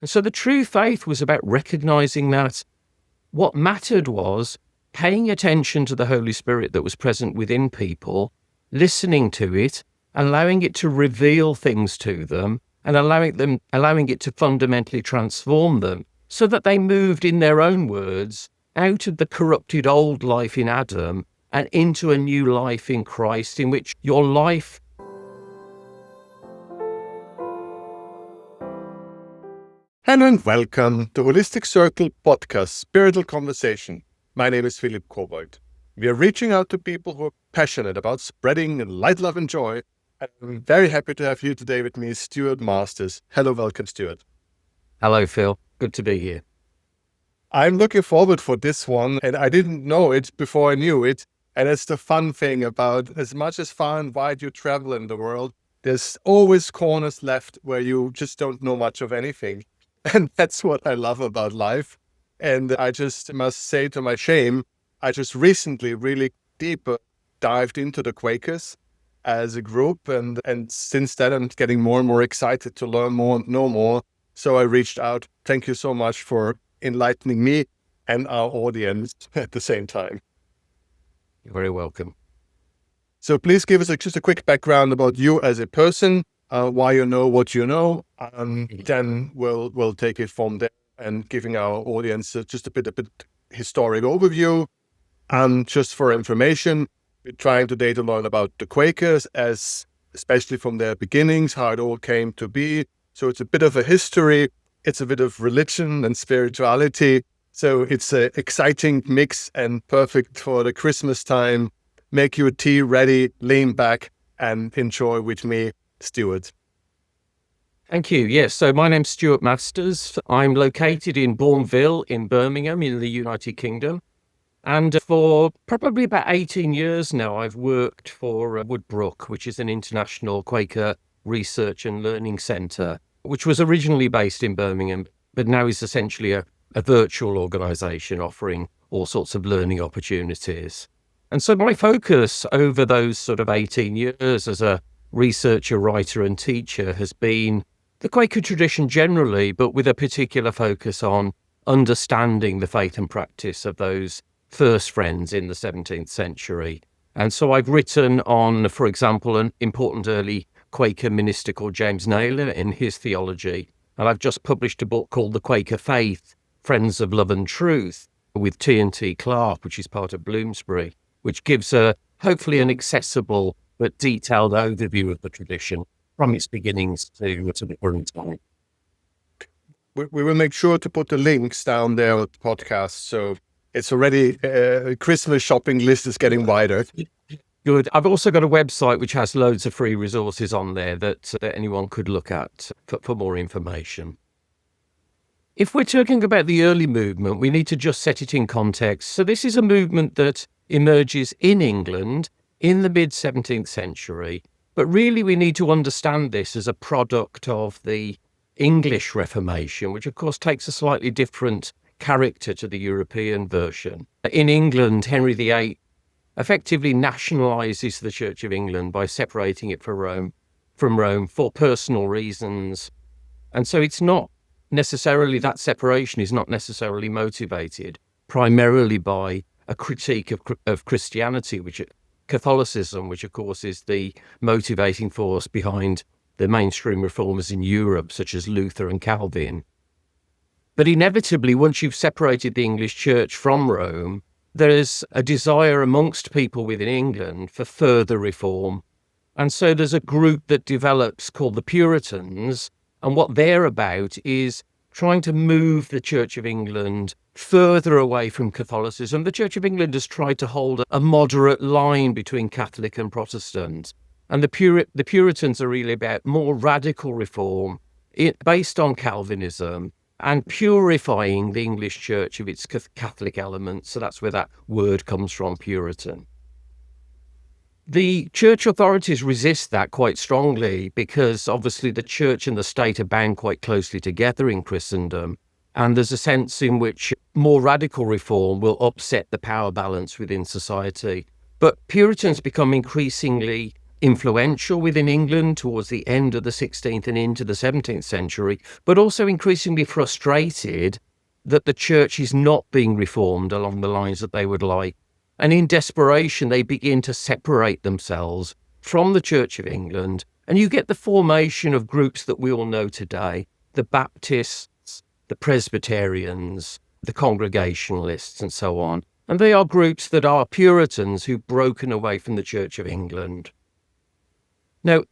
And so the true faith was about recognizing that what mattered was paying attention to the Holy Spirit that was present within people, listening to it, allowing it to reveal things to them, and allowing it to fundamentally transform them so that they moved, in their own words, out of the corrupted old life in Adam and into a new life in Christ, in which your life... Hello and welcome to HolisticCircle podcast, Spiritual Conversation. My name is Philipp Kobald. We are reaching out to people who are passionate about spreading light, love and joy. And I'm very happy to have you today with me, Stuart Masters. Hello, welcome, Stuart. Hello, Phil. Good to be here. I'm looking forward for this one, and I didn't know it before I knew it. And it's the fun thing about as much as far and wide you travel in the world, there's always corners left where you just don't know much of anything. And that's what I love about life. And I just must say, to my shame, I just recently really deep dived into the Quakers as a group. And since then, I'm getting more and more excited to learn more and know more. So I reached out. Thank you so much for enlightening me and our audience at the same time. You're very welcome. So please give us just a quick background about you as a person. Why you know what you know, then we'll take it from there and giving our audience just a bit historic overview. And just for information, we're trying today to learn about the Quakers, especially from their beginnings, how it all came to be. So it's a bit of a history, it's a bit of religion and spirituality. So it's an exciting mix and perfect for the Christmas time. Make your tea ready, lean back and enjoy with me, Stuart. Thank you. Yes, so my name's Stuart Masters. I'm located in Bournville in Birmingham in the United Kingdom. And for probably about 18 years now, I've worked for Woodbrook, which is an international Quaker research and learning centre, which was originally based in Birmingham, but now is essentially a virtual organisation offering all sorts of learning opportunities. And so my focus over those sort of 18 years as a researcher, writer and teacher has been the Quaker tradition generally, but with a particular focus on understanding the faith and practice of those first friends in the 17th century. And so I've written on, for example, an important early Quaker minister called James Naylor in his theology. And I've just published a book called The Quaker Faith, Friends of Love and Truth, with T&T Clark, which is part of Bloomsbury, which gives hopefully an accessible but detailed overview of the tradition from its beginnings to the current time. We will make sure to put the links down there at the podcast. So it's already, Christmas shopping list is getting wider. Good. I've also got a website which has loads of free resources on there that anyone could look at for more information. If we're talking about the early movement, we need to just set it in context. So this is a movement that emerges in England in the mid-17th century, but really we need to understand this as a product of the English Reformation, which of course takes a slightly different character to the European version. In England, Henry VIII effectively nationalises the Church of England by separating it from Rome for personal reasons. And so it's not necessarily, that separation is not necessarily motivated primarily by a critique of Christianity, Catholicism, which of course is the motivating force behind the mainstream reformers in Europe, such as Luther and Calvin. But inevitably, once you've separated the English Church from Rome, there is a desire amongst people within England for further reform. And so there's a group that develops called the Puritans, and what they're about is trying to move the Church of England further away from Catholicism. The Church of England has tried to hold a moderate line between Catholic and Protestant. And the Puritans are really about more radical reform based on Calvinism and purifying the English Church of its Catholic elements. So that's where that word comes from, Puritan. The church authorities resist that quite strongly because obviously the church and the state are bound quite closely together in Christendom. And there's a sense in which more radical reform will upset the power balance within society. But Puritans become increasingly influential within England towards the end of the 16th and into the 17th century, but also increasingly frustrated that the church is not being reformed along the lines that they would like. And in desperation, they begin to separate themselves from the Church of England. And you get the formation of groups that we all know today, the Baptists, the Presbyterians, the Congregationalists, and so on. And they are groups that are Puritans who've broken away from the Church of England. Now,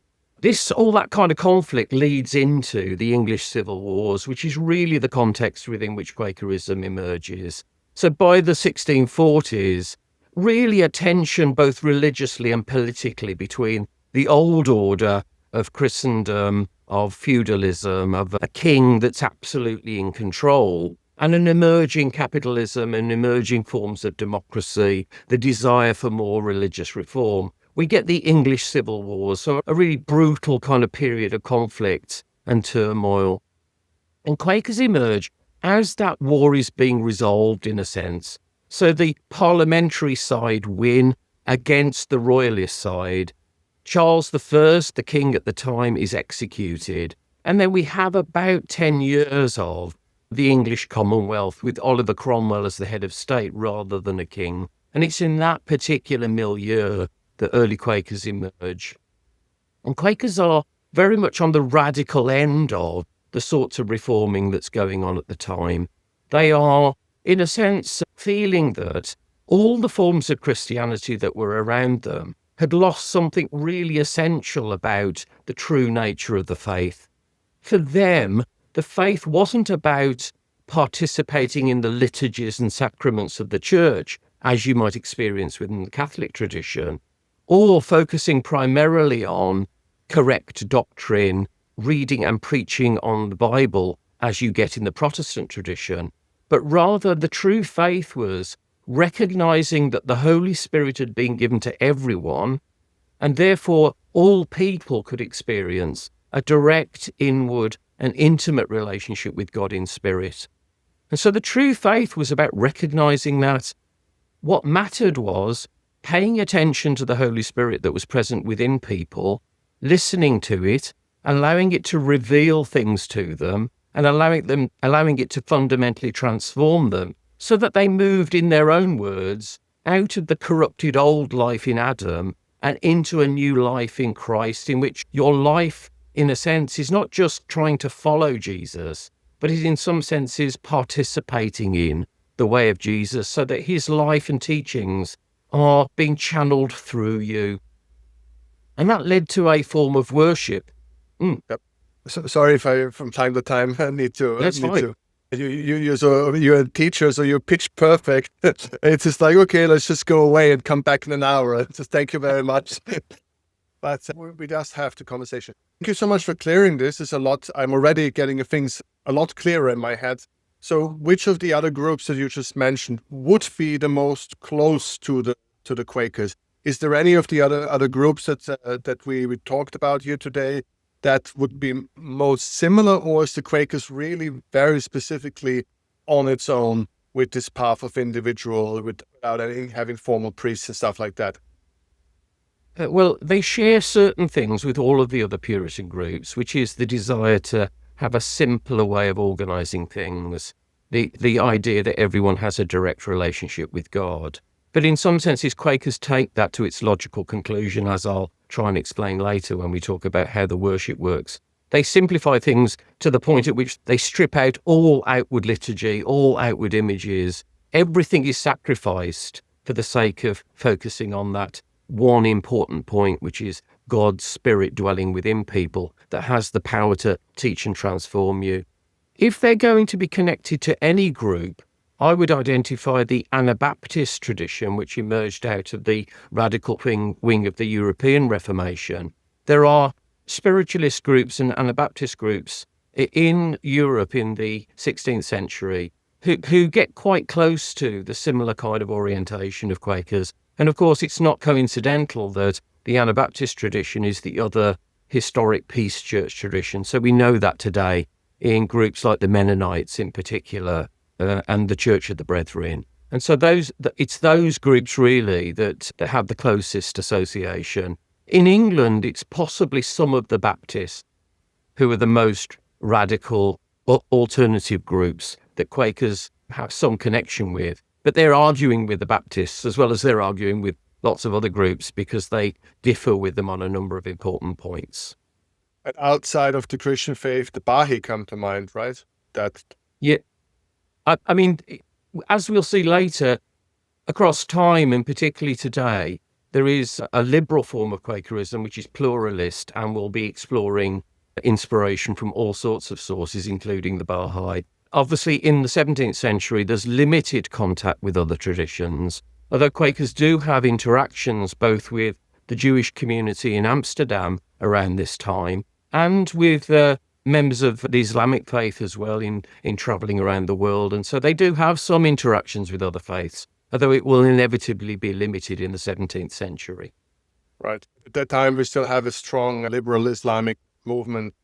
all that kind of conflict leads into the English Civil Wars, which is really the context within which Quakerism emerges. So by the 1640s, really a tension both religiously and politically between the old order of Christendom, of feudalism, of a king that's absolutely in control, and an emerging capitalism and emerging forms of democracy, the desire for more religious reform. We get the English Civil Wars, so a really brutal kind of period of conflict and turmoil. And Quakers emerge as that war is being resolved, in a sense. So the parliamentary side win against the royalist side. Charles I, the king at the time, is executed. And then we have about 10 years of the English Commonwealth with Oliver Cromwell as the head of state rather than a king. And it's in that particular milieu that early Quakers emerge. And Quakers are very much on the radical end of the sorts of reforming that's going on at the time. They are, in a sense, feeling that all the forms of Christianity that were around them had lost something really essential about the true nature of the faith. For them, the faith wasn't about participating in the liturgies and sacraments of the church, as you might experience within the Catholic tradition, or focusing primarily on correct doctrine, reading and preaching on the Bible, as you get in the Protestant tradition, but rather the true faith was recognizing that the Holy Spirit had been given to everyone, and therefore all people could experience a direct, inward, and intimate relationship with God in spirit. And so the true faith was about recognizing that what mattered was paying attention to the Holy Spirit that was present within people, listening to it, allowing it to reveal things to them, and allowing it to fundamentally transform them so that they moved, in their own words, out of the corrupted old life in Adam and into a new life in Christ, in which your life, in a sense, is not just trying to follow Jesus, but is in some senses participating in the way of Jesus, so that his life and teachings are being channeled through you. And that led to a form of worship. Yep. So, sorry if I, from time to time, need to. That's fine. You're a teacher, so you're pitch perfect. It's just like, okay, let's just go away and come back in an hour. Just thank you very much. But we just have the conversation. Thank you so much for clearing this. It's a lot. I'm already getting things a lot clearer in my head. So which of the other groups that you just mentioned would be the most close to the Quakers? Is there any of the other groups that we talked about here today that would be most similar, or is the Quakers really very specifically on its own with this path of individual, without having formal priests and stuff like that? Well, they share certain things with all of the other Puritan groups, which is the desire to have a simpler way of organizing things, the idea that everyone has a direct relationship with God. But in some senses, Quakers take that to its logical conclusion, as I'll try and explain later when we talk about how the worship works. They simplify things to the point at which they strip out all outward liturgy, all outward images. Everything is sacrificed for the sake of focusing on that one important point, which is God's Spirit dwelling within people that has the power to teach and transform you. If they're going to be connected to any group, I would identify the Anabaptist tradition, which emerged out of the radical wing of the European Reformation. There are spiritualist groups and Anabaptist groups in Europe in the 16th century who get quite close to the similar kind of orientation of Quakers. And of course, it's not coincidental that the Anabaptist tradition is the other historic peace church tradition. So we know that today in groups like the Mennonites in particular, and the Church of the Brethren. And so it's those groups really that have the closest association. In England, it's possibly some of the Baptists who are the most radical alternative groups that Quakers have some connection with. But they're arguing with the Baptists as well as they're arguing with lots of other groups because they differ with them on a number of important points. And outside of the Christian faith, the Baha'i come to mind, right? Yeah. I mean, as we'll see later, across time and particularly today, there is a liberal form of Quakerism which is pluralist and will be exploring inspiration from all sorts of sources, including the Baha'i. Obviously, in the 17th century, there's limited contact with other traditions, although Quakers do have interactions both with the Jewish community in Amsterdam around this time and with members of the Islamic faith as well in travelling around the world. And so they do have some interactions with other faiths, although it will inevitably be limited in the 17th century. Right. At that time, we still have a strong liberal Islamic movement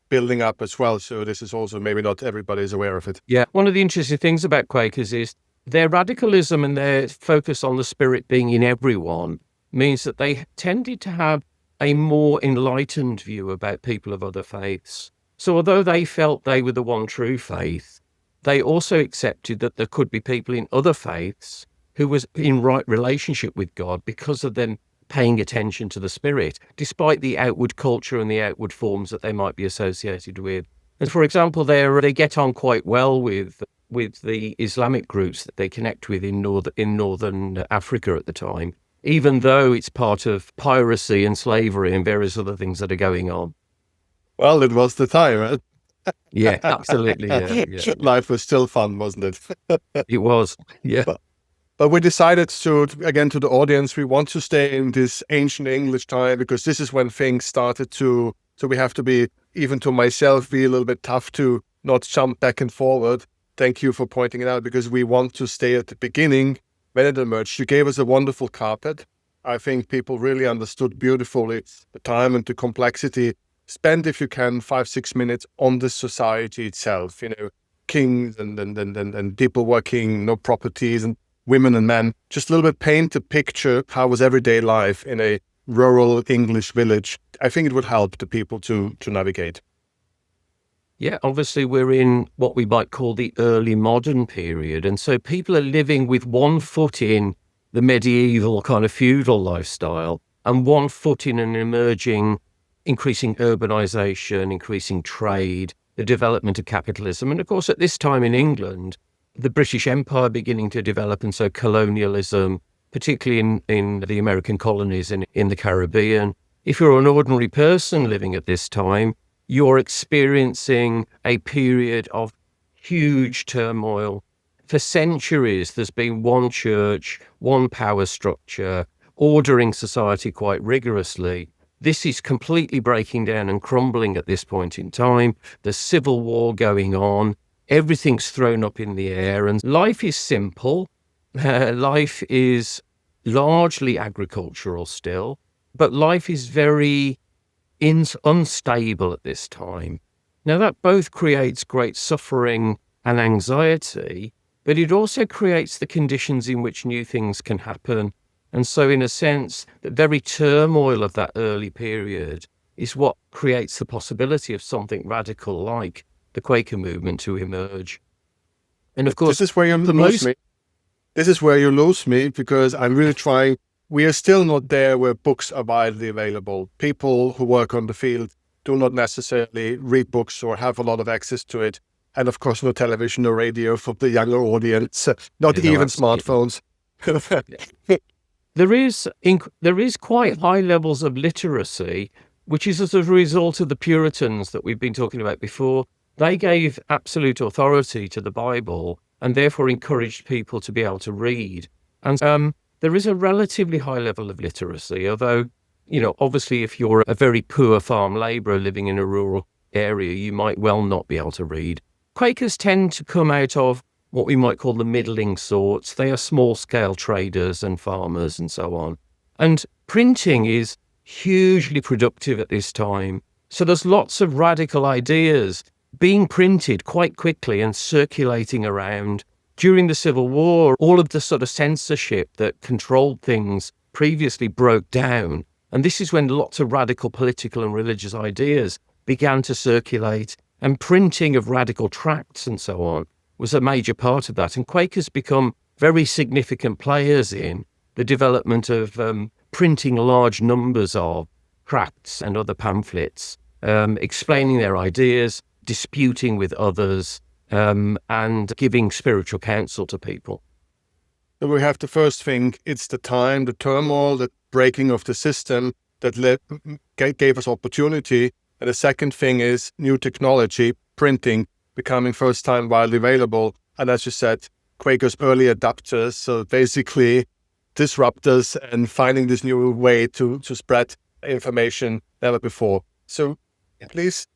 building up as well. So this is also maybe not everybody is aware of it. Yeah. One of the interesting things about Quakers is their radicalism and their focus on the spirit being in everyone means that they tended to have a more enlightened view about people of other faiths. So although they felt they were the one true faith, they also accepted that there could be people in other faiths who was in right relationship with God because of them paying attention to the spirit, despite the outward culture and the outward forms that they might be associated with. And for example, they get on quite well with the Islamic groups that they connect with in northern Africa at the time, even though it's part of piracy and slavery and various other things that are going on. Well, it was the time, right? Yeah, absolutely. Yeah. Life was still fun, wasn't it? It was, yeah. But we decided to the audience, we want to stay in this ancient English time because this is when things started so we have to be, even to myself, be a little bit tough to not jump back and forward. Thank you for pointing it out because we want to stay at the beginning when it emerged. You gave us a wonderful carpet. I think people really understood beautifully the time and the complexity. Spend, if you can, 5-6 minutes on the society itself, kings and people working, no properties and women and men. Just a little bit paint a picture how was everyday life in a rural English village. I think it would help the people to navigate. Yeah, obviously we're in what we might call the early modern period. And so people are living with one foot in the medieval kind of feudal lifestyle and one foot in an emerging, increasing urbanization, increasing trade, the development of capitalism. And of course, at this time in England, the British Empire beginning to develop, and so colonialism, particularly in the American colonies and in the Caribbean. If you're an ordinary person living at this time, you're experiencing a period of huge turmoil. For centuries, there's been one church, one power structure, ordering society quite rigorously. This is completely breaking down and crumbling at this point in time. There's civil war going on. Everything's thrown up in the air, and life is simple. Life is largely agricultural still, but life is very unstable at this time. Now, that both creates great suffering and anxiety, but it also creates the conditions in which new things can happen. And so, in a sense, the very turmoil of that early period is what creates the possibility of something radical like the Quaker movement to emerge. And of course, this is where you lose me. This is where you lose me because I'm really trying. We are still not there where books are widely available. People who work on the field do not necessarily read books or have a lot of access to it. And of course, no television or radio for the younger audience, not even smartphones. There is quite high levels of literacy, which is as a result of the Puritans that we've been talking about before. They gave absolute authority to the Bible and therefore encouraged people to be able to read. And there is a relatively high level of literacy, although, obviously if you're a very poor farm labourer living in a rural area, you might well not be able to read. Quakers tend to come out of what we might call the middling sorts. They are small-scale traders and farmers and so on. And printing is hugely productive at this time. So there's lots of radical ideas being printed quite quickly and circulating around. During the Civil War, all of the sort of censorship that controlled things previously broke down, And this is when lots of radical political and religious ideas began to circulate, and printing of radical tracts and so on was a major part of that. And Quakers become very significant players in the development of printing large numbers of tracts and other pamphlets, explaining their ideas, disputing with others, and giving spiritual counsel to people. So we have the first thing, it's the time, the turmoil, the breaking of the system that gave us opportunity. And the second thing is new technology, printing, becoming first time widely available. And as you said, Quakers early adapters, so basically disruptors and finding this new way to spread information never before. So please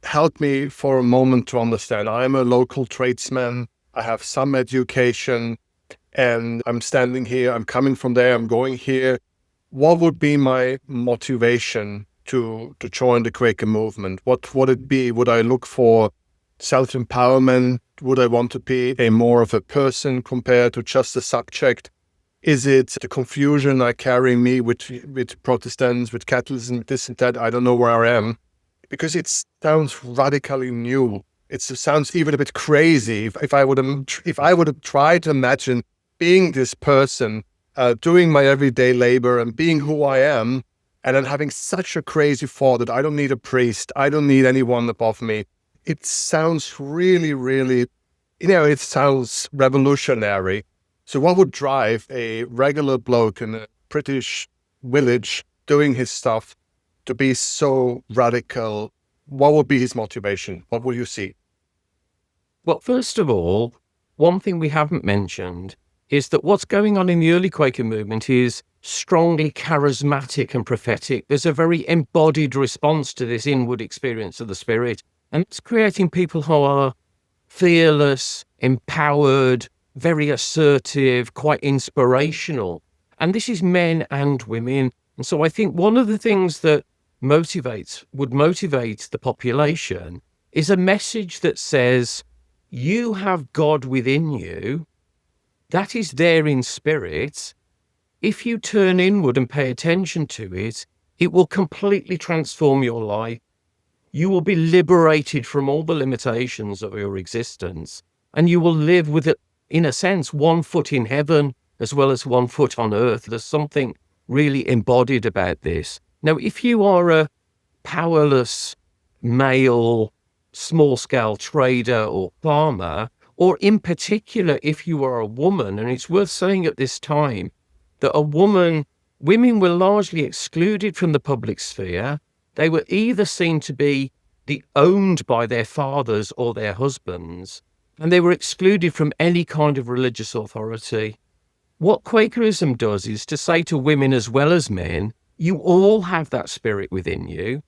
help me for a moment to understand. I'm a local tradesman. I have some education and I'm standing here. I'm coming from there. I'm going here. What would be my motivation to join the Quaker movement? What would it be? Would I look for self-empowerment? Would I want to be more of a person compared to just a subject? Is it the confusion I carry me with Protestants, with Catholicism, this and that? I don't know where I am. Because it sounds radically new. It sounds even a bit crazy. If I would have tried to imagine being this person, doing my everyday labor and being who I am, and then having such a crazy thought that I don't need a priest, I don't need anyone above me. It sounds really, really, it sounds revolutionary. So what would drive a regular bloke in a British village doing his stuff to be so radical? What would be his motivation? What will you see? Well, first of all, one thing we haven't mentioned is that what's going on in the early Quaker movement is strongly charismatic and prophetic. There's a very embodied response to this inward experience of the Spirit, and it's creating people who are fearless, empowered, very assertive, quite inspirational. And this is men and women. And so I think one of the things that would motivate the population is a message that says, you have God within you. That is there in spirit. If you turn inward and pay attention to it, it will completely transform your life. You will be liberated from all the limitations of your existence, and you will live with it, in a sense, 1 foot in heaven as well as 1 foot on earth. There's something really embodied about this. Now, if you are a powerless male, small-scale trader or farmer, or in particular, if you are a woman, and it's worth saying at this time that women were largely excluded from the public sphere. They were either seen to be owned by their fathers or their husbands, and they were excluded from any kind of religious authority. What Quakerism does is to say to women as well as men, you all have that spirit within you,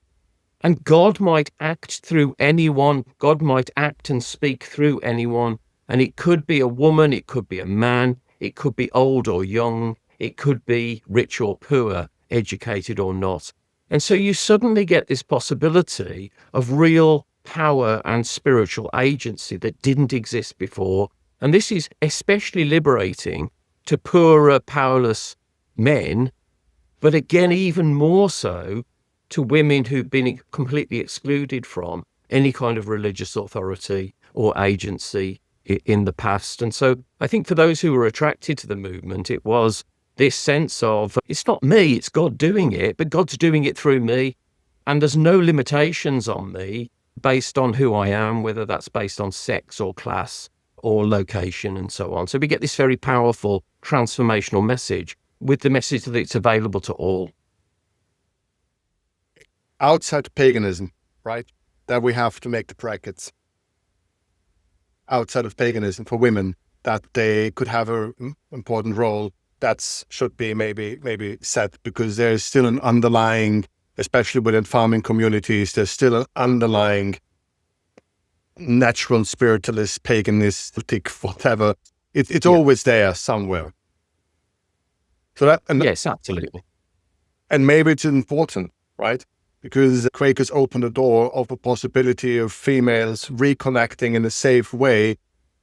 and God might act through anyone. God might act and speak through anyone, and it could be a woman, it could be a man, it could be old or young, it could be rich or poor, educated or not. And so you suddenly get this possibility of real power and spiritual agency that didn't exist before. And this is especially liberating to poorer, powerless men, but again, even more so to women who've been completely excluded from any kind of religious authority or agency in the past. And so I think for those who were attracted to the movement, it was this sense of, it's not me, it's God doing it, but God's doing it through me. And there's no limitations on me based on who I am, whether that's based on sex or class or location and so on. So we get this very powerful transformational message with the message that it's available to all. Outside paganism, right? That we have to make the brackets. Outside of paganism for women, that they could have an important role. That should be maybe said, because there's still an underlying, especially within farming communities, there's still an underlying natural spiritualist, paganistic, whatever. It's always there somewhere. So that, yes, absolutely. And maybe it's important, right? Because Quakers open the door of the possibility of females reconnecting in a safe way,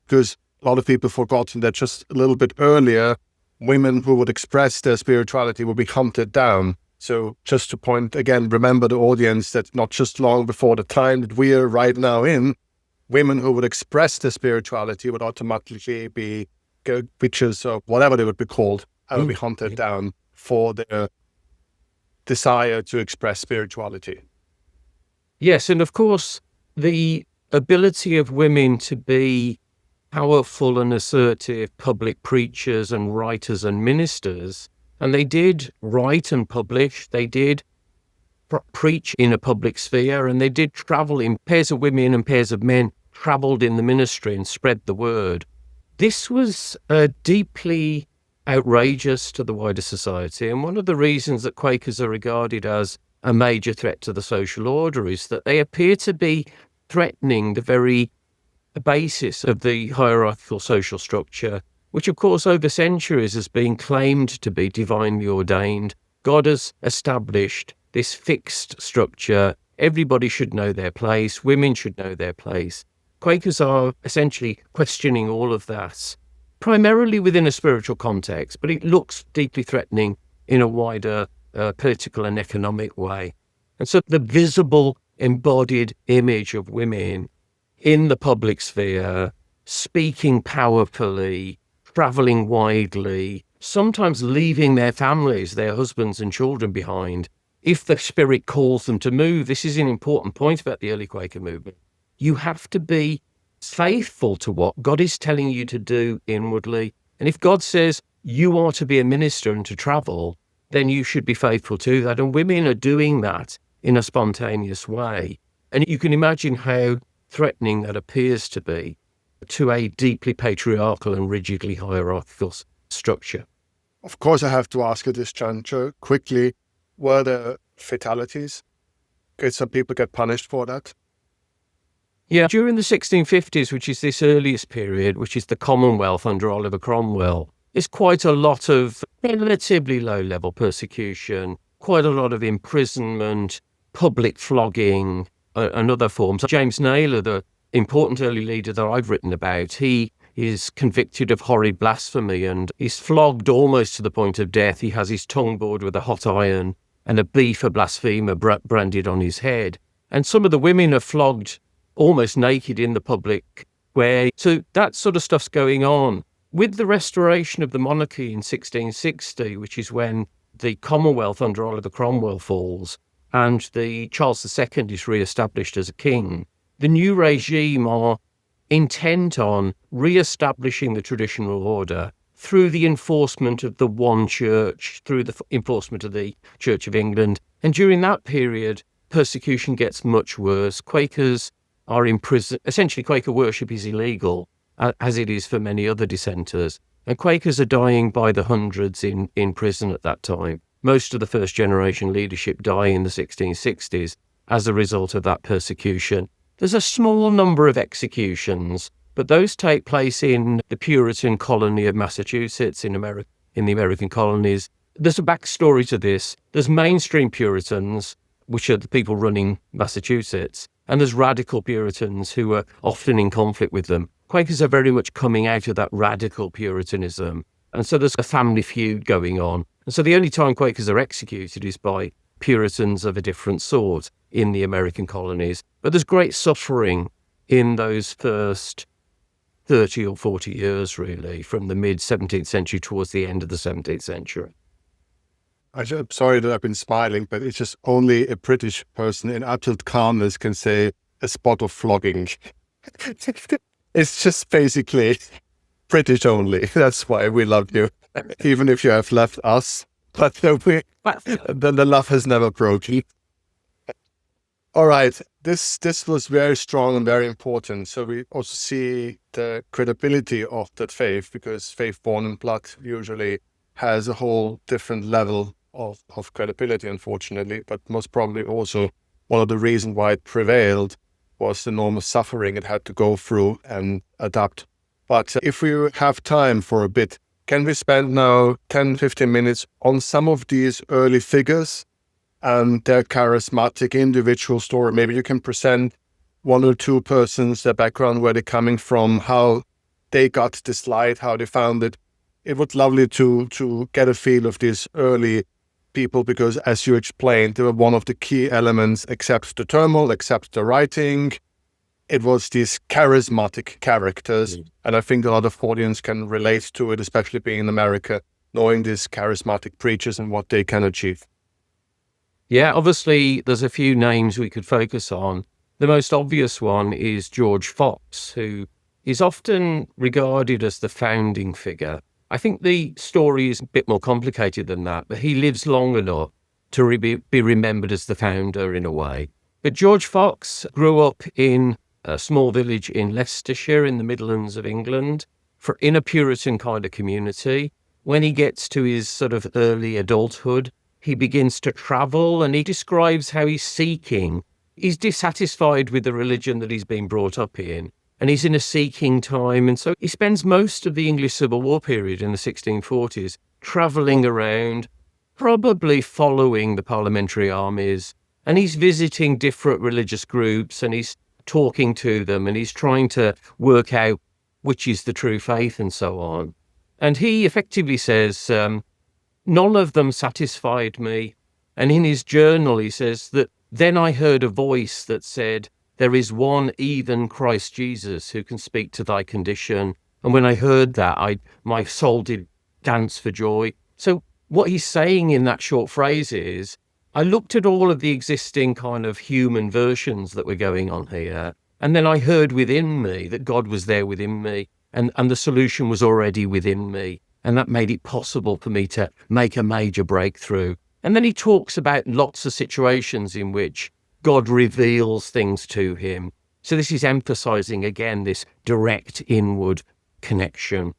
because a lot of people forgotten that just a little bit earlier, women who would express their spirituality would be hunted down. So just to point again, remember the audience that not just long before the time that we are right now in, women who would express their spirituality would automatically be witches or whatever they would be called, and would be hunted down for their desire to express spirituality. Yes, and of course, the ability of women to be powerful and assertive public preachers and writers and ministers, and they did write and publish, they did preach in a public sphere, and they did travel in pairs of women and pairs of men, travelled in the ministry and spread the word. This was deeply outrageous to the wider society, and one of the reasons that Quakers are regarded as a major threat to the social order is that they appear to be threatening the very basis of the hierarchical social structure, which of course over centuries has been claimed to be divinely ordained. God has established this fixed structure. Everybody should know their place. Women should know their place. Quakers are essentially questioning all of that, primarily within a spiritual context, but it looks deeply threatening in a wider political and economic way. And so the visible embodied image of women in the public sphere, speaking powerfully, travelling widely, sometimes leaving their families, their husbands and children behind, if the Spirit calls them to move. This is an important point about the early Quaker movement. You have to be faithful to what God is telling you to do inwardly. And if God says you are to be a minister and to travel, then you should be faithful to that. And women are doing that in a spontaneous way. And you can imagine how threatening that appears to be to a deeply patriarchal and rigidly hierarchical structure. Of course, I have to ask at this juncture quickly, were there fatalities? Did some people get punished for that? Yeah, during the 1650s, which is this earliest period, which is the Commonwealth under Oliver Cromwell, is quite a lot of relatively low-level persecution, quite a lot of imprisonment, public flogging, and other forms. James Naylor, the important early leader that I've written about, he is convicted of horrid blasphemy and is flogged almost to the point of death. He has his tongue bored with a hot iron and a B for blasphemer branded on his head. And some of the women are flogged almost naked in the public square. So that sort of stuff's going on. With the restoration of the monarchy in 1660, which is when the Commonwealth under Oliver Cromwell falls and the Charles II is re-established as a king, the new regime are intent on re-establishing the traditional order through the enforcement of the one church, through the enforcement of the Church of England. And during that period, persecution gets much worse. Quakers are imprisoned. Essentially, Quaker worship is illegal, as it is for many other dissenters. And Quakers are dying by the hundreds in prison at that time. Most of the first generation leadership die in the 1660s as a result of that persecution. There's a small number of executions, but those take place in the Puritan colony of Massachusetts in the American colonies. There's a backstory to this. There's mainstream Puritans, which are the people running Massachusetts, and there's radical Puritans who are often in conflict with them. Quakers are very much coming out of that radical Puritanism, and so there's a family feud going on. And so the only time Quakers are executed is by Puritans of a different sort in the American colonies. But there's great suffering in those first 30 or 40 years, really, from the mid-17th century towards the end of the 17th century. I'm sorry that I've been smiling, but it's just only a British person in absolute calmness can say a spot of flogging. It's just basically British only. That's why we love you, even if you have left us. But then the love has never broken. All right, this was very strong and very important. So we also see the credibility of that faith, because faith born in blood usually has a whole different level of credibility, unfortunately. But most probably also one of the reasons why it prevailed was the enormous suffering it had to go through and adapt. But if we have time for a bit, can we spend now 10, 15 minutes on some of these early figures and their charismatic individual story? Maybe you can present one or two persons, their background, where they're coming from, how they got this light, how they found it. It would be lovely to get a feel of these early people because, as you explained, they were one of the key elements, except the turmoil, except the writing. It was these charismatic characters. And I think a lot of audience can relate to it, especially being in America, knowing these charismatic preachers and what they can achieve. Yeah, obviously, there's a few names we could focus on. The most obvious one is George Fox, who is often regarded as the founding figure. I think the story is a bit more complicated than that, but he lives long enough to be remembered as the founder in a way. But George Fox grew up in a small village in Leicestershire in the Midlands of England, in a Puritan kind of community. When he gets to his sort of early adulthood, he begins to travel, and he describes how he's dissatisfied with the religion that he's been brought up in, and he's in a seeking time. And so he spends most of the English Civil War period in the 1640s travelling around, probably following the parliamentary armies, and he's visiting different religious groups, and he's talking to them, and he's trying to work out which is the true faith and so on. And he effectively says, none of them satisfied me. And in his journal, he says that then I heard a voice that said, there is one, even Christ Jesus, who can speak to thy condition. And when I heard that, my soul did dance for joy. So what he's saying in that short phrase is, I looked at all of the existing kind of human versions that were going on here, and then I heard within me that God was there within me, and the solution was already within me. And that made it possible for me to make a major breakthrough. And then he talks about lots of situations in which God reveals things to him. So this is emphasizing, again, this direct inward connection.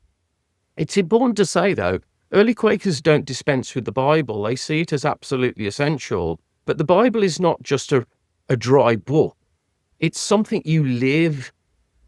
It's important to say, though, early Quakers don't dispense with the Bible. They see it as absolutely essential. But the Bible is not just a dry book. It's something you live.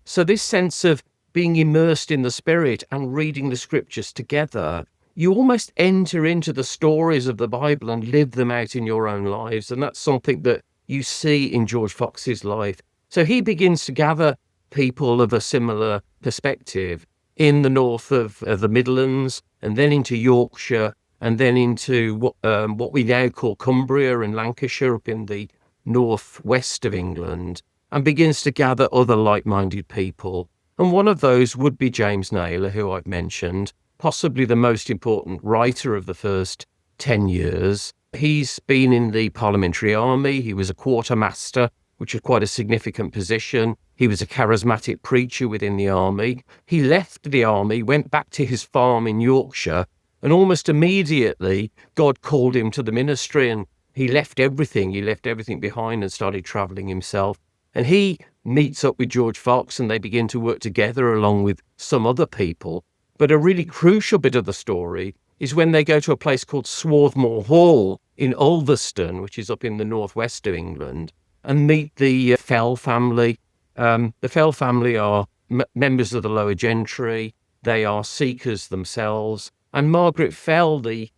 So this sense of being immersed in the Spirit and reading the scriptures together, you almost enter into the stories of the Bible and live them out in your own lives. And that's something that you see in George Fox's life. So he begins to gather people of a similar perspective in the north of the Midlands, and then into Yorkshire, and then into what we now call Cumbria and Lancashire up in the northwest of England, and begins to gather other like-minded people. And one of those would be James Naylor, who I've mentioned, possibly the most important writer of the first 10 years. He's been in the parliamentary army. He was a quartermaster, which is quite a significant position. He was a charismatic preacher within the army. He left the army, went back to his farm in Yorkshire, and almost immediately God called him to the ministry, and he left everything. He left everything behind and started traveling himself. And he meets up with George Fox, and they begin to work together along with some other people. But a really crucial bit of the story is when they go to a place called Swarthmore Hall in Ulverston, which is up in the northwest of England, and meet the Fell family. The Fell family are members of the lower gentry. They are seekers themselves. And Margaret Fell, the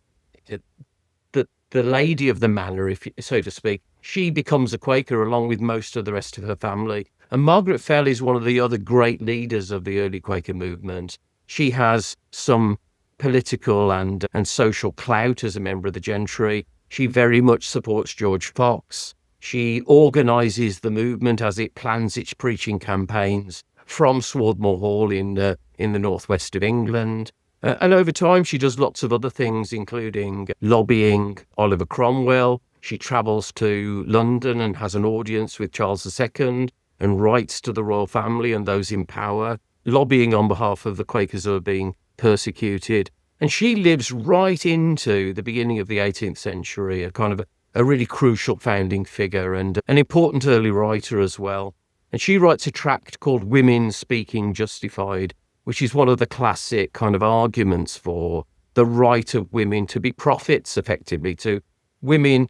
lady of the manor, if so to speak, she becomes a Quaker along with most of the rest of her family. And Margaret Fell is one of the other great leaders of the early Quaker movement. She has some political and social clout as a member of the gentry. She very much supports George Fox. She organises the movement as it plans its preaching campaigns from Swarthmore Hall in the northwest of England. And over time, she does lots of other things, including lobbying Oliver Cromwell. She travels to London and has an audience with Charles II and writes to the royal family and those in power, lobbying on behalf of the Quakers who are being persecuted. And she lives right into the beginning of the 18th century, a kind of a really crucial founding figure and an important early writer as well. And she writes a tract called Women Speaking Justified, which is one of the classic kind of arguments for the right of women to be prophets, effectively, to women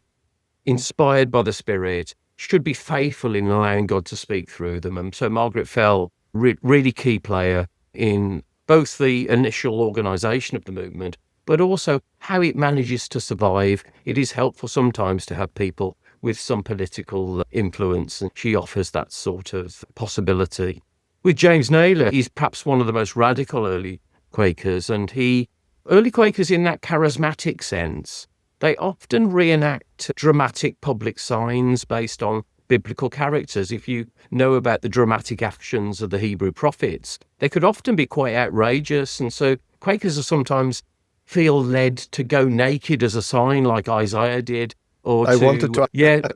inspired by the Spirit should be faithful in allowing God to speak through them. And so Margaret Fell, really key player in both the initial organisation of the movement, but also how it manages to survive. It is helpful sometimes to have people with some political influence, and she offers that sort of possibility. With James Naylor, he's perhaps one of the most radical early Quakers, and early Quakers in that charismatic sense, they often reenact dramatic public signs based on biblical characters. If you know about the dramatic actions of the Hebrew prophets, they could often be quite outrageous. And so Quakers are sometimes feel led to go naked as a sign, like Isaiah did, or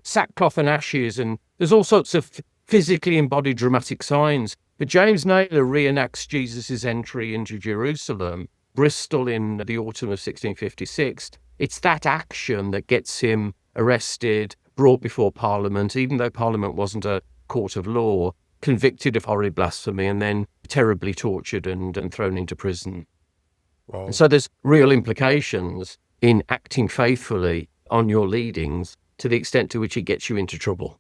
sackcloth and ashes. And there's all sorts of physically embodied dramatic signs. But James Naylor reenacts Jesus' entry into Jerusalem, Bristol, in the autumn of 1656. It's that action that gets him arrested, brought before Parliament, even though Parliament wasn't a court of law, convicted of horrid blasphemy, and then terribly tortured and thrown into prison. Wow. And so there's real implications in acting faithfully on your leadings to the extent to which it gets you into trouble.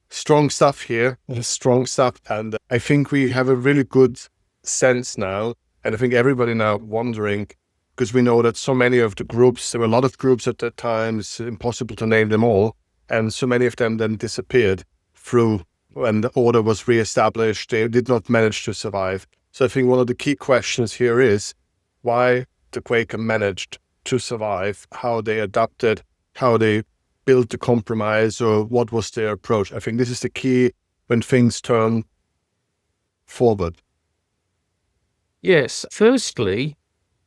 Strong stuff here, strong stuff. And I think we have a really good sense now. And I think everybody now wondering, because we know that so many of the groups, there were a lot of groups at that time, it's impossible to name them all. And so many of them then disappeared through when the order was reestablished. They did not manage to survive. So I think one of the key questions here is why the Quaker managed to survive, how they adapted, how they built the compromise, or what was their approach. I think this is the key when things turn forward. Yes. Firstly,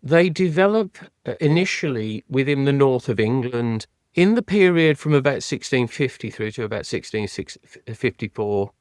they develop initially within the north of England in the period from about 1650 through to about 1654.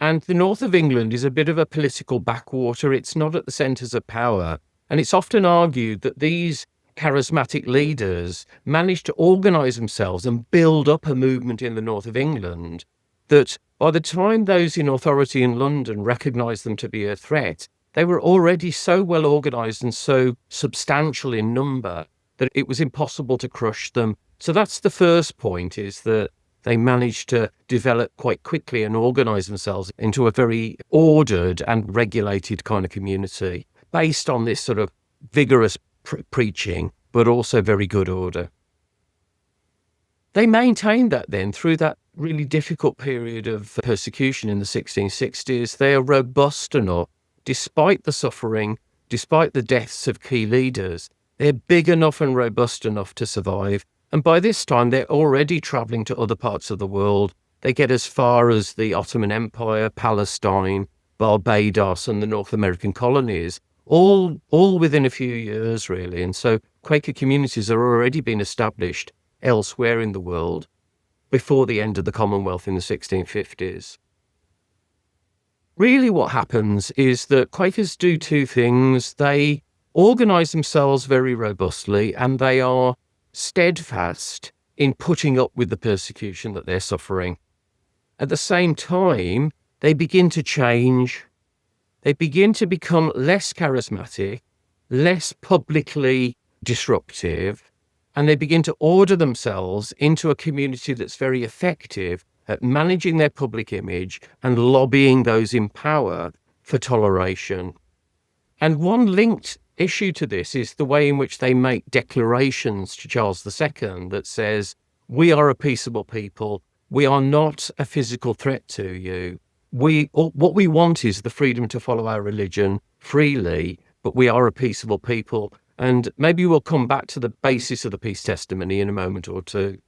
And the north of England is a bit of a political backwater. It's not at the centres of power. And it's often argued that these charismatic leaders managed to organise themselves and build up a movement in the north of England that by the time those in authority in London recognised them to be a threat, they were already so well organised and so substantial in number that it was impossible to crush them. So that's the first point, is that they managed to develop quite quickly and organise themselves into a very ordered and regulated kind of community based on this sort of vigorous preaching, but also very good order. They maintained that then through that really difficult period of persecution in the 1660s. They are robust enough, despite the suffering, despite the deaths of key leaders. They're big enough and robust enough to survive. And by this time, they're already travelling to other parts of the world. They get as far as the Ottoman Empire, Palestine, Barbados, and the North American colonies, all within a few years, really. And so Quaker communities are already being established elsewhere in the world before the end of the Commonwealth in the 1650s. Really what happens is that Quakers do two things. They organise themselves very robustly, and they are steadfast in putting up with the persecution that they're suffering. At the same time, they begin to change. They begin to become less charismatic, less publicly disruptive, and they begin to order themselves into a community that's very effective at managing their public image and lobbying those in power for toleration. And one linked issue to this is the way in which they make declarations to Charles II that says, we are a peaceable people, we are not a physical threat to you. What we want is the freedom to follow our religion freely, but we are a peaceable people. And maybe we'll come back to the basis of the peace testimony in a moment or two.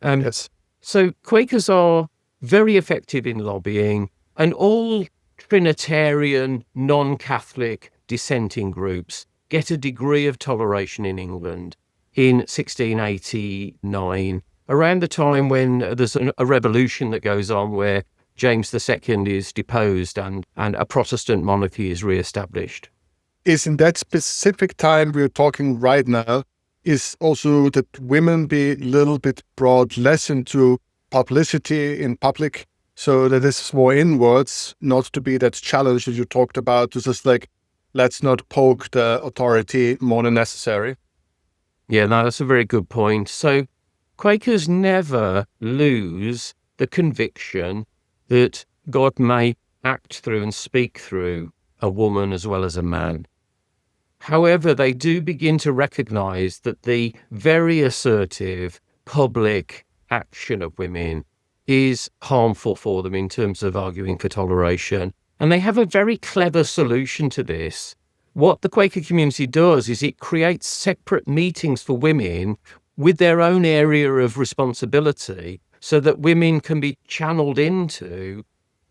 Yes. So Quakers are very effective in lobbying, and all Trinitarian, non-Catholic dissenting groups get a degree of toleration in England in 1689, around the time when there's a revolution that goes on where James II is deposed and a Protestant monarchy is re-established. Is in that specific time we're talking right now, is also that women be a little bit brought less into publicity in public, so that this is more inwards, not to be that challenge that you talked about, to just like, let's not poke the authority more than necessary. Yeah, no, that's a very good point. So Quakers never lose the conviction that God may act through and speak through a woman as well as a man. However, they do begin to recognise that the very assertive public action of women is harmful for them in terms of arguing for toleration. And they have a very clever solution to this, what the Quaker community does is it creates separate meetings for women with their own area of responsibility so that women can be channeled into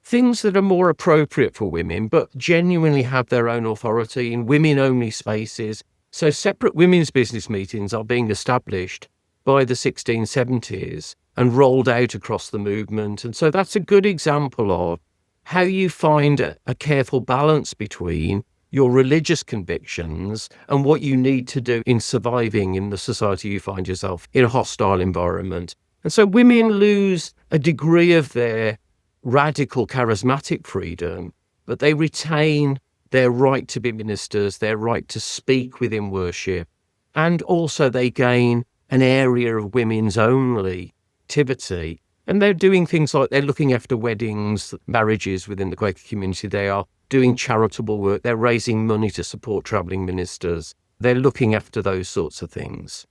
things that are more appropriate for women, but genuinely have their own authority in women-only spaces. So separate women's business meetings are being established by the 1670s and rolled out across the movement. And so that's a good example of how you find a careful balance between your religious convictions and what you need to do in surviving in the society you find yourself in, a hostile environment. And so women lose a degree of their radical charismatic freedom, but they retain their right to be ministers, their right to speak within worship, and also they gain an area of women's only activity. And they're doing things like they're looking after weddings, marriages within the Quaker community. They are doing charitable work. They're raising money to support travelling ministers. They're looking after those sorts of things.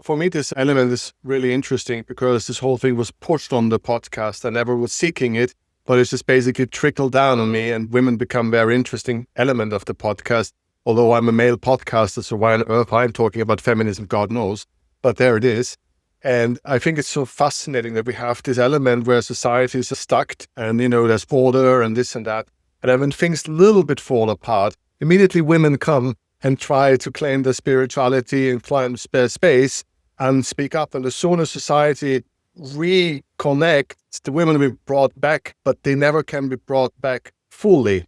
For me, this element is really interesting because this whole thing was pushed on the podcast. I never was seeking it, but it's just basically trickled down on me, and women become a very interesting element of the podcast. Although I'm a male podcaster, so why on earth I'm talking about feminism, God knows. But there it is. And I think it's so fascinating that we have this element where society is stuck and, there's order and this and that. And then when things a little bit fall apart, immediately women come and try to claim their spirituality and claim space and speak up. And as soon as society reconnects, the women will be brought back, but they never can be brought back fully.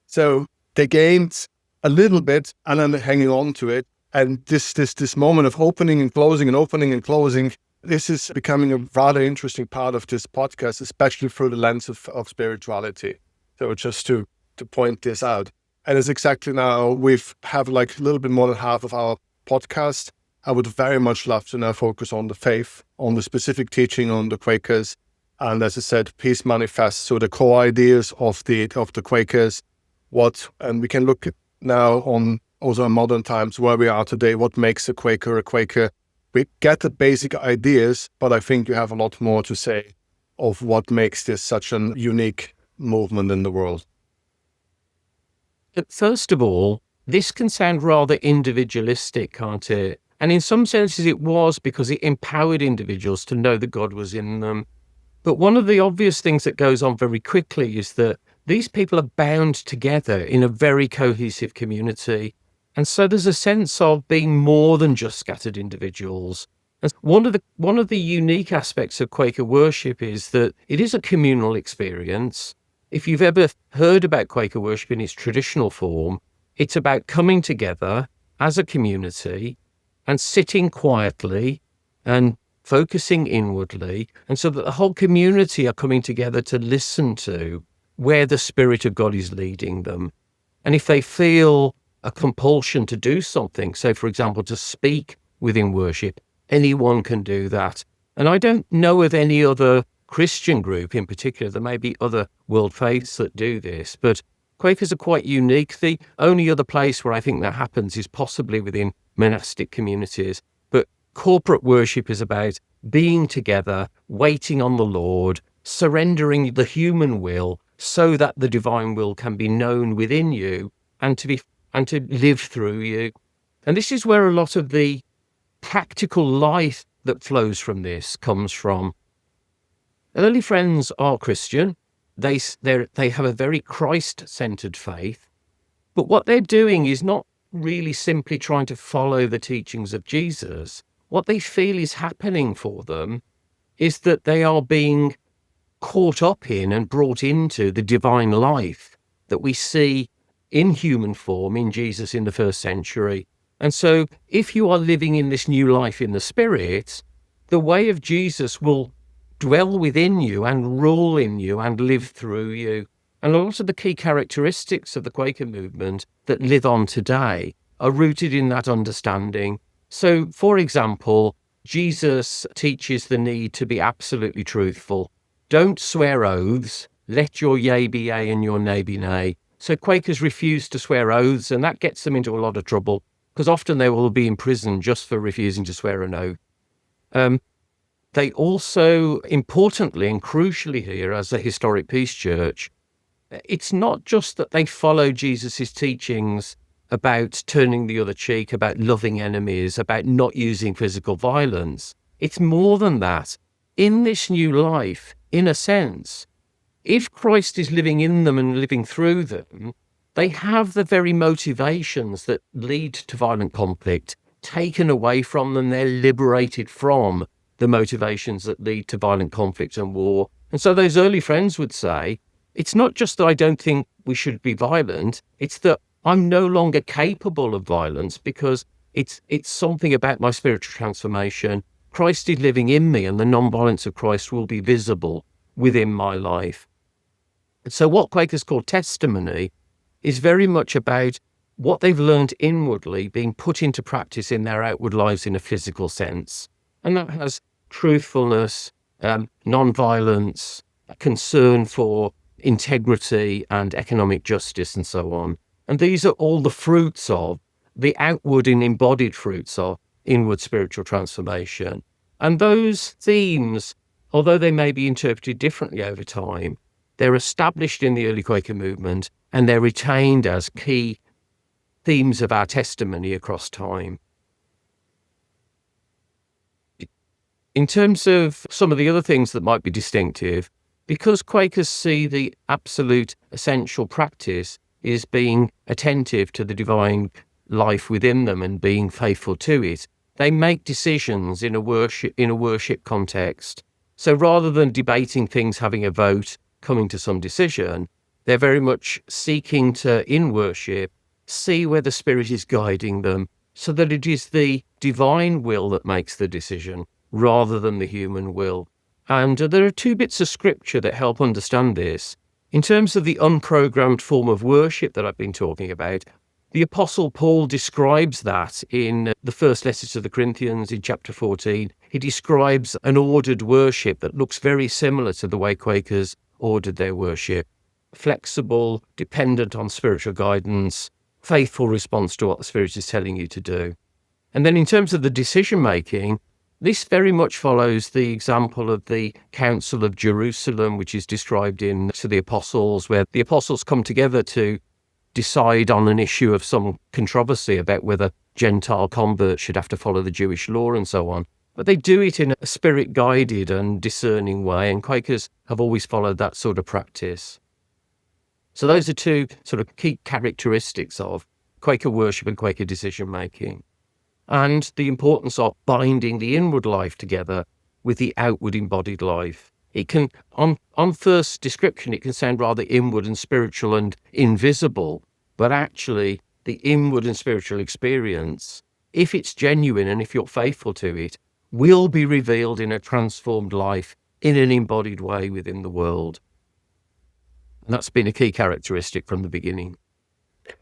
So they gained a little bit and then hanging on to it. And this moment of opening and closing and opening and closing, this is becoming a rather interesting part of this podcast, especially through the lens of spirituality. So just to point this out. And it's exactly now we have like a little bit more than half of our podcast. I would very much love to now focus on the faith, on the specific teaching on the Quakers. And as I said, Peace Manifest, so the core ideas of the Quakers, and we can look now on also in modern times where we are today, what makes a Quaker a Quaker. We get the basic ideas, but I think you have a lot more to say of what makes this such a unique movement in the world. First of all, this can sound rather individualistic, can't it? And in some senses it was, because it empowered individuals to know that God was in them. But one of the obvious things that goes on very quickly is that these people are bound together in a very cohesive community. And so there's a sense of being more than just scattered individuals. And one of the unique aspects of Quaker worship is that it is a communal experience. If you've ever heard about Quaker worship in its traditional form, it's about coming together as a community and sitting quietly and focusing inwardly, and so that the whole community are coming together to listen to where the Spirit of God is leading them. And if they feel a compulsion to do something, so for example, to speak within worship, anyone can do that. And I don't know of any other Christian group in particular. There may be other world faiths that do this, but Quakers are quite unique. The only other place where I think that happens is possibly within monastic communities. But corporate worship is about being together, waiting on the Lord, surrendering the human will so that the divine will can be known within you and to live through you. And this is where a lot of the practical life that flows from this comes from. Early friends are Christian. They have a very Christ-centered faith. But what they're doing is not really simply trying to follow the teachings of Jesus. What they feel is happening for them is that they are being caught up in and brought into the divine life that we see in human form in Jesus in the first century. And so if you are living in this new life in the Spirit, the way of Jesus will dwell within you and rule in you and live through you. And a lot of the key characteristics of the Quaker movement that live on today are rooted in that understanding. So, for example, Jesus teaches the need to be absolutely truthful. Don't swear oaths. Let your yea be yea and your nay be nay. So Quakers refuse to swear oaths, and that gets them into a lot of trouble because often they will be imprisoned just for refusing to swear an oath. They also, importantly and crucially here as a historic peace church, it's not just that they follow Jesus's teachings about turning the other cheek, about loving enemies, about not using physical violence. It's more than that. In this new life, in a sense, if Christ is living in them and living through them, they have the very motivations that lead to violent conflict taken away from them. They're liberated from the motivations that lead to violent conflict and war. And so those early friends would say, it's not just that I don't think we should be violent, it's that I'm no longer capable of violence because it's something about my spiritual transformation. Christ is living in me, and the non-violence of Christ will be visible within my life. So what Quakers call testimony is very much about what they've learned inwardly being put into practice in their outward lives in a physical sense. And that has truthfulness, non-violence, a concern for integrity and economic justice and so on. And these are all the fruits of, the outward and embodied fruits of inward spiritual transformation. And those themes, although they may be interpreted differently over time, they're established in the early Quaker movement and they're retained as key themes of our testimony across time. In terms of some of the other things that might be distinctive, because Quakers see the absolute essential practice is being attentive to the divine life within them and being faithful to it, they make decisions in a worship context. So rather than debating things, having a vote, coming to some decision, they're very much seeking to, in worship, see where the Spirit is guiding them so that it is the divine will that makes the decision rather than the human will. And there are two bits of scripture that help understand this. In terms of the unprogrammed form of worship that I've been talking about, the Apostle Paul describes that in the first letter to the Corinthians in chapter 14. He describes an ordered worship that looks very similar to the way Quakers ordered their worship. Flexible, dependent on spiritual guidance, faithful response to what the Spirit is telling you to do. And then in terms of the decision-making, this very much follows the example of the Council of Jerusalem, which is described in to the Apostles, where the Apostles come together to decide on an issue of some controversy about whether Gentile converts should have to follow the Jewish law and so on. But they do it in a spirit-guided and discerning way, and Quakers have always followed that sort of practice. So those are two sort of key characteristics of Quaker worship and Quaker decision-making. And the importance of binding the inward life together with the outward embodied life. It can, on first description, it can sound rather inward and spiritual and invisible, but actually the inward and spiritual experience, if it's genuine and if you're faithful to it, will be revealed in a transformed life in an embodied way within the world. And that's been a key characteristic from the beginning.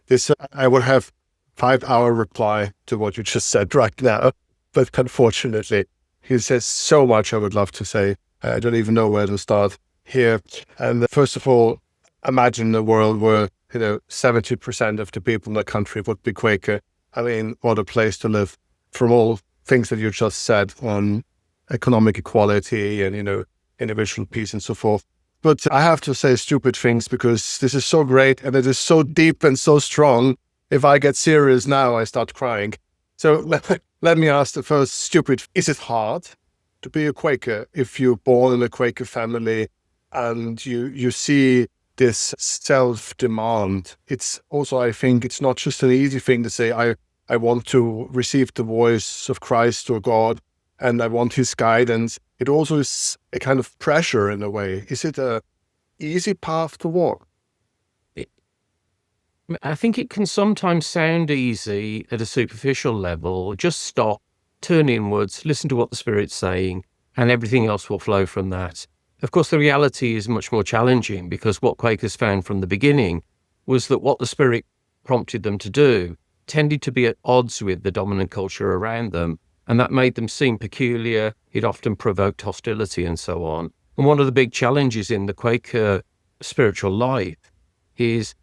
This, I would have 5-hour reply to what you just said right now, but unfortunately, he says so much I would love to say. I don't even know where to start here. And first of all, imagine a world where 70% of the people in the country would be Quaker. I mean, what a place to live. From all things that you just said on economic equality and individual peace and so forth. But I have to say stupid things because this is so great and it is so deep and so strong. If I get serious now, I start crying. So let me ask the first stupid, is it hard to be a Quaker if you're born in a Quaker family and you see this self-demand? It's also, I think, it's not just an easy thing to say, I want to receive the voice of Christ or God and I want his guidance. It also is a kind of pressure in a way. Is it a easy path to walk? I think it can sometimes sound easy at a superficial level. Just stop, turn inwards, listen to what the Spirit's saying, and everything else will flow from that. Of course, the reality is much more challenging because what Quakers found from the beginning was that what the Spirit prompted them to do tended to be at odds with the dominant culture around them, and that made them seem peculiar. It often provoked hostility and so on. And one of the big challenges in the Quaker spiritual life is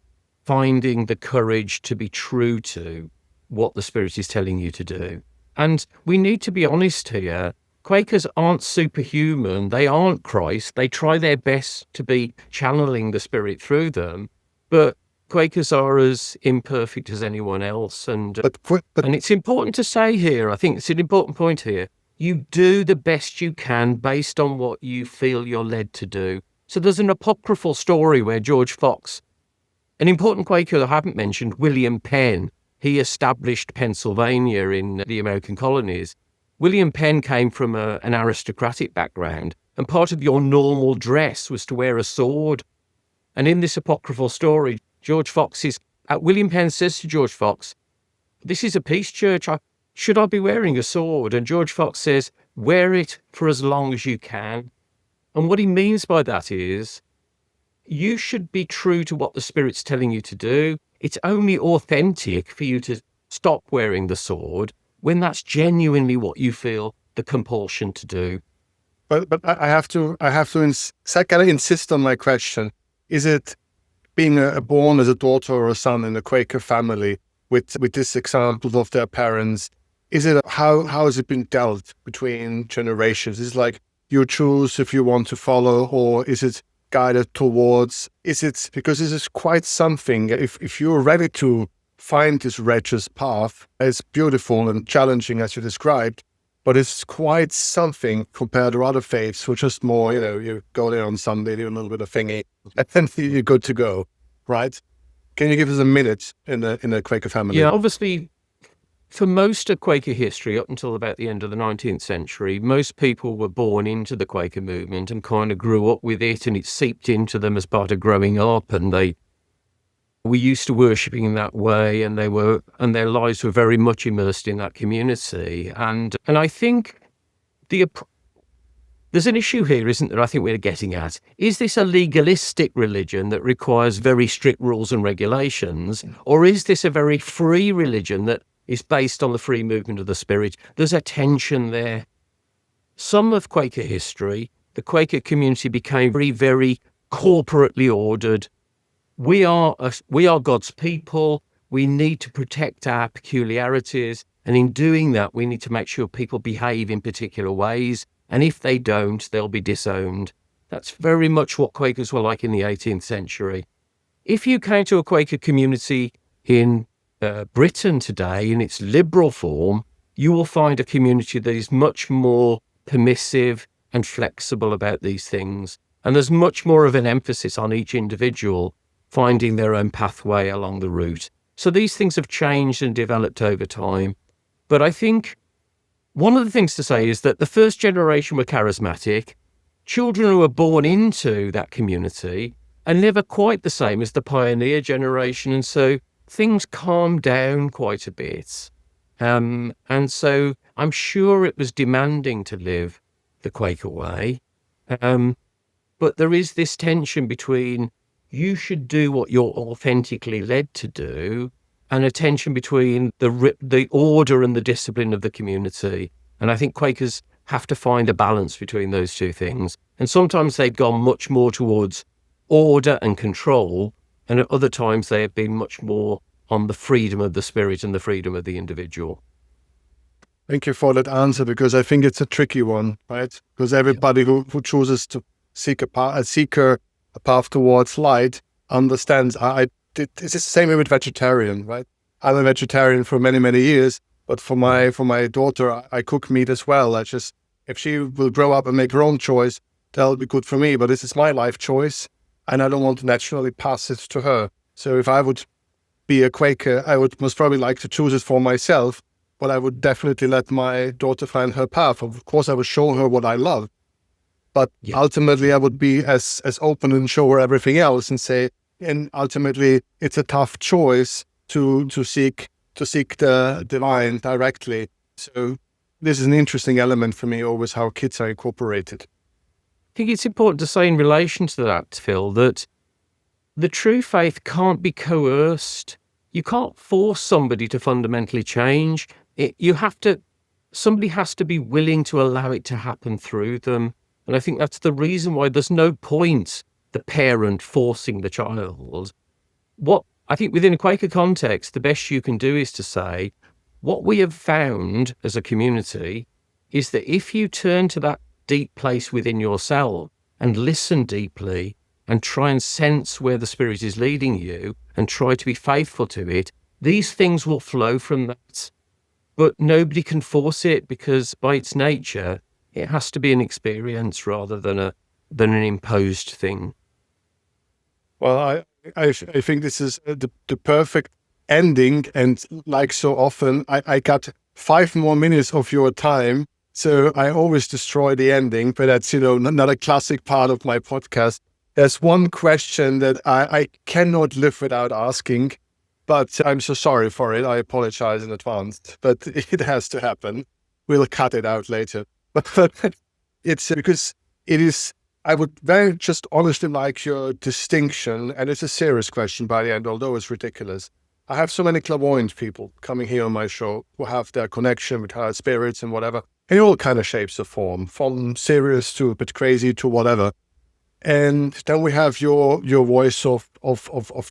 finding the courage to be true to what the Spirit is telling you to do. And we need to be honest here. Quakers aren't superhuman. They aren't Christ. They try their best to be channeling the Spirit through them. But Quakers are as imperfect as anyone else. And it's important to say here, I think it's an important point here, you do the best you can based on what you feel you're led to do. So there's an apocryphal story where George Fox, an important Quaker I haven't mentioned, William Penn, he established Pennsylvania in the American colonies. William Penn came from an aristocratic background, and part of your normal dress was to wear a sword. And in this apocryphal story, William Penn says to George Fox, "This is a peace church. Should I be wearing a sword?" And George Fox says, "Wear it for as long as you can." And what he means by that is, you should be true to what the Spirit's telling you to do. It's only authentic for you to stop wearing the sword when that's genuinely what you feel the compulsion to do. But I have to insist on my question. Is it being born as a daughter or a son in a Quaker family with these examples of their parents? Is it how has it been dealt between generations? Is it like you choose if you want to follow, or is it guided towards? Is it because this is quite something? If you're ready to find this righteous path, it's beautiful and challenging as you described, but it's quite something compared to other faiths, which is more, you go there on Sunday, do a little bit of thingy, and then you're good to go, right? Can you give us a minute in a Quaker family? Yeah, obviously, for most of Quaker history, up until about the end of the 19th century, most people were born into the Quaker movement and kind of grew up with it, and it seeped into them as part of growing up, and they were used to worshipping in that way, and their lives were very much immersed in that community. And I think there's an issue here, isn't there? I think we're getting at, is this a legalistic religion that requires very strict rules and regulations, or is this a very free religion that is based on the free movement of the Spirit? There's a tension there. Some of Quaker history, the Quaker community became very, very corporately ordered. We are God's people. We need to protect our peculiarities. And in doing that, we need to make sure people behave in particular ways. And if they don't, they'll be disowned. That's very much what Quakers were like in the 18th century. If you came to a Quaker community in Britain today, in its liberal form, you will find a community that is much more permissive and flexible about these things. And there's much more of an emphasis on each individual finding their own pathway along the route. So these things have changed and developed over time. But I think one of the things to say is that the first generation were charismatic. Children who were born into that community are never quite the same as the pioneer generation. And so things calmed down quite a bit. And so I'm sure it was demanding to live the Quaker way. But there is this tension between you should do what you're authentically led to do, and a tension between the order and the discipline of the community. And I think Quakers have to find a balance between those two things. And sometimes they've gone much more towards order and control, and at other times they have been much more on the freedom of the Spirit and the freedom of the individual. Thank you for that answer, because I think it's a tricky one, right? Because everybody who chooses to seek a path towards light understands. It's the same way with vegetarian, right? I'm a vegetarian for many, many years, but for my daughter, I cook meat as well. If she will grow up and make her own choice, that'll be good for me. But this is my life choice, and I don't want to naturally pass it to her. So if I would be a Quaker, I would most probably like to choose it for myself, but I would definitely let my daughter find her path. Of course, I would show her what I love, but ultimately I would be as open and show her everything else and say, and ultimately it's a tough choice to seek the divine directly. So this is an interesting element for me, always how kids are incorporated. I think it's important to say in relation to that, Phil, that the true faith can't be coerced. You can't force somebody to fundamentally change. Somebody has to be willing to allow it to happen through them. And I think that's the reason why there's no point the parent forcing the child. What I think within a Quaker context, the best you can do is to say, what we have found as a community is that if you turn to that deep place within yourself and listen deeply and try and sense where the Spirit is leading you and try to be faithful to it, these things will flow from that. But nobody can force it, because by its nature, it has to be an experience rather than an imposed thing. Well, I think this is the perfect ending. And like so often, I got 5 more minutes of your time. So I always destroy the ending, but that's, not a classic part of my podcast. There's one question that I cannot live without asking, but I'm so sorry for it. I apologize in advance, but it has to happen. We'll cut it out later. But it's because it is, I would very just honestly like your distinction, and it's a serious question by the end, although it's ridiculous. I have so many clairvoyant people coming here on my show who have their connection with higher spirits and whatever, in all kind of shapes or form, from serious to a bit crazy to whatever. And then we have your voice of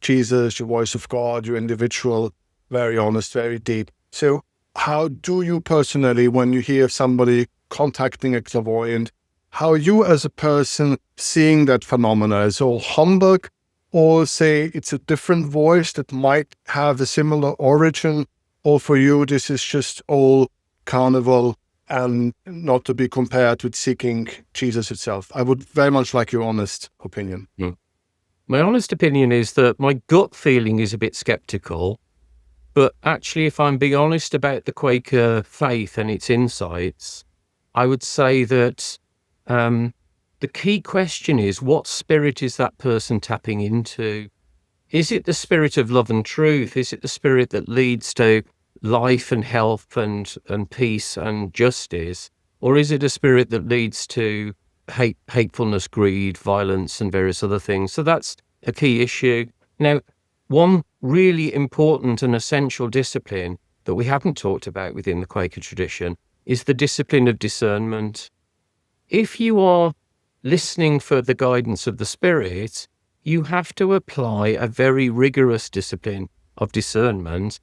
Jesus, your voice of God, your individual, very honest, very deep. So how do you personally, when you hear somebody contacting a clairvoyant, how are you as a person seeing that phenomena? Is it all humbug, or say it's a different voice that might have a similar origin, or for you this is just all carnival and not to be compared with seeking Jesus itself? I would very much like your honest opinion. My honest opinion is that my gut feeling is a bit skeptical, but actually, if I'm being honest about the Quaker faith and its insights, I would say that the key question is, what spirit is that person tapping into? Is it the spirit of love and truth? Is it the spirit that leads to life and health and peace and justice? Or is it a spirit that leads to hatefulness, greed, violence, and various other things? So that's a key issue. Now, one really important and essential discipline that we haven't talked about within the Quaker tradition is the discipline of discernment. If you are listening for the guidance of the Spirit, you have to apply a very rigorous discipline of discernment,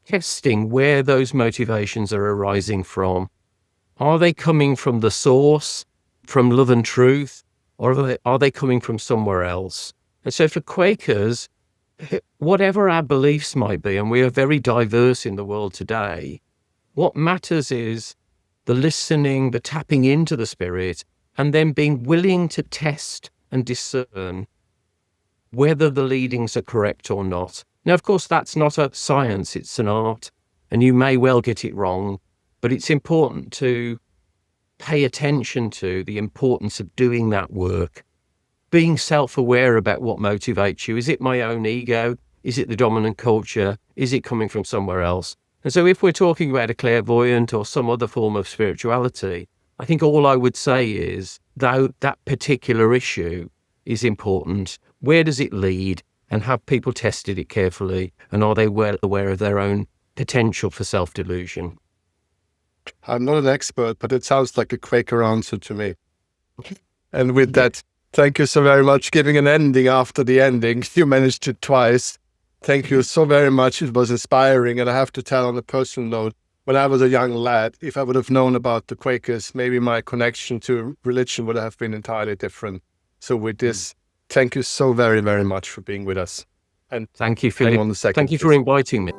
testing where those motivations are arising from. Are they coming from the source, from love and truth, or are they coming from somewhere else? And so for Quakers, whatever our beliefs might be, and we are very diverse in the world today, what matters is the listening, the tapping into the Spirit, and then being willing to test and discern whether the leadings are correct or not. Now, of course, that's not a science, it's an art, and you may well get it wrong, but it's important to pay attention to the importance of doing that work, being self-aware about what motivates you. Is it my own ego? Is it the dominant culture? Is it coming from somewhere else? And so if we're talking about a clairvoyant or some other form of spirituality, I think all I would say is, though that particular issue is important, where does it lead? And have people tested it carefully? And are they well aware of their own potential for self-delusion? I'm not an expert, but it sounds like a Quaker answer to me. And with that, thank you so very much. Giving an ending after the ending. You managed it twice. Thank you so very much. It was inspiring. And I have to tell on a personal note, when I was a young lad, if I would have known about the Quakers, maybe my connection to religion would have been entirely different. So with this, thank you so very, very much for being with us. And thank you, Philipp. hang on a second, Thank you for please. inviting me.